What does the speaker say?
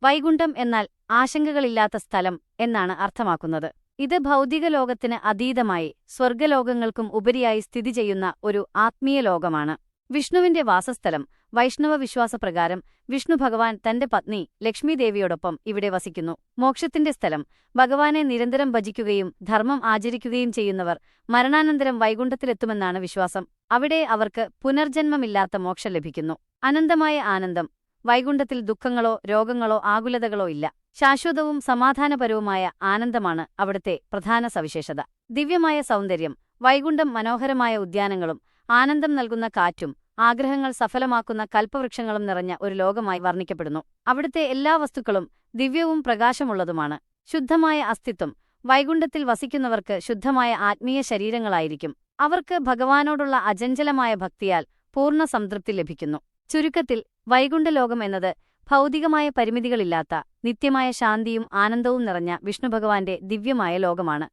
വൈകുണ്ഠം എന്നാൽ ആശങ്കകളില്ലാത്ത സ്ഥലം എന്നാണ് അർത്ഥമാക്കുന്നത്. ഇത് ഭൗതിക ലോകത്തിന് അതീതമായി സ്വർഗ്ഗലോകങ്ങൾക്കും ഉപരിയായി സ്ഥിതി ചെയ്യുന്ന ഒരു ആത്മീയ ലോകമാണ്. വിഷ്ണുവിന്റെ വാസസ്ഥലം. വൈഷ്ണവ വിശ്വാസപ്രകാരം വിഷ്ണു ഭഗവാൻ തന്റെ പത്നി ലക്ഷ്മീദേവിയോടൊപ്പം ഇവിടെ വസിക്കുന്നു. മോക്ഷത്തിന്റെ സ്ഥലം. ഭഗവാനെ നിരന്തരം ഭജിക്കുകയും ധർമ്മം ആചരിക്കുകയും ചെയ്യുന്നവർ മരണാനന്തരം വൈകുണ്ഠത്തിലെത്തുമെന്നാണ് വിശ്വാസം. അവിടെ അവർക്ക് പുനർജന്മമില്ലാത്ത മോക്ഷം ലഭിക്കുന്നു. അനന്തമായ ആനന്ദം. വൈകുണ്ഠത്തിൽ ദുഃഖങ്ങളോ രോഗങ്ങളോ ആകുലതകളോ ഇല്ല. ശാശ്വതവും സമാധാനപരവുമായ ആനന്ദമാണ് അവിടുത്തെ പ്രധാന സവിശേഷത. ദിവ്യമായ സൗന്ദര്യം. വൈകുണ്ഠം മനോഹരമായ ഉദ്യാനങ്ങളും ആനന്ദം നൽകുന്ന കാറ്റും ആഗ്രഹങ്ങൾ സഫലമാക്കുന്ന കൽപ്പവൃക്ഷങ്ങളും നിറഞ്ഞ ഒരു ലോകമായി വർണ്ണിക്കപ്പെടുന്നു. അവിടുത്തെ എല്ലാ വസ്തുക്കളും ദിവ്യവും പ്രകാശമുള്ളതുമാണ്. ശുദ്ധമായ അസ്തിത്വം. വൈകുണ്ഠത്തിൽ വസിക്കുന്നവർക്ക് ശുദ്ധമായ ആത്മീയ ശരീരങ്ങളായിരിക്കും. അവർക്ക് ഭഗവാനോടുള്ള അചഞ്ചലമായ ഭക്തിയാൽ പൂർണ്ണ സംതൃപ്തി ലഭിക്കുന്നു. ചുരുക്കത്തിൽ, വൈകുണ്ഠലോകം എന്നത് ഭൗതികമായ പരിമിതികളില്ലാത്ത നിത്യമായ ശാന്തിയും ആനന്ദവും നിറഞ്ഞ വിഷ്ണുഭഗവാന്റെ ദിവ്യമായ ലോകമാണ്.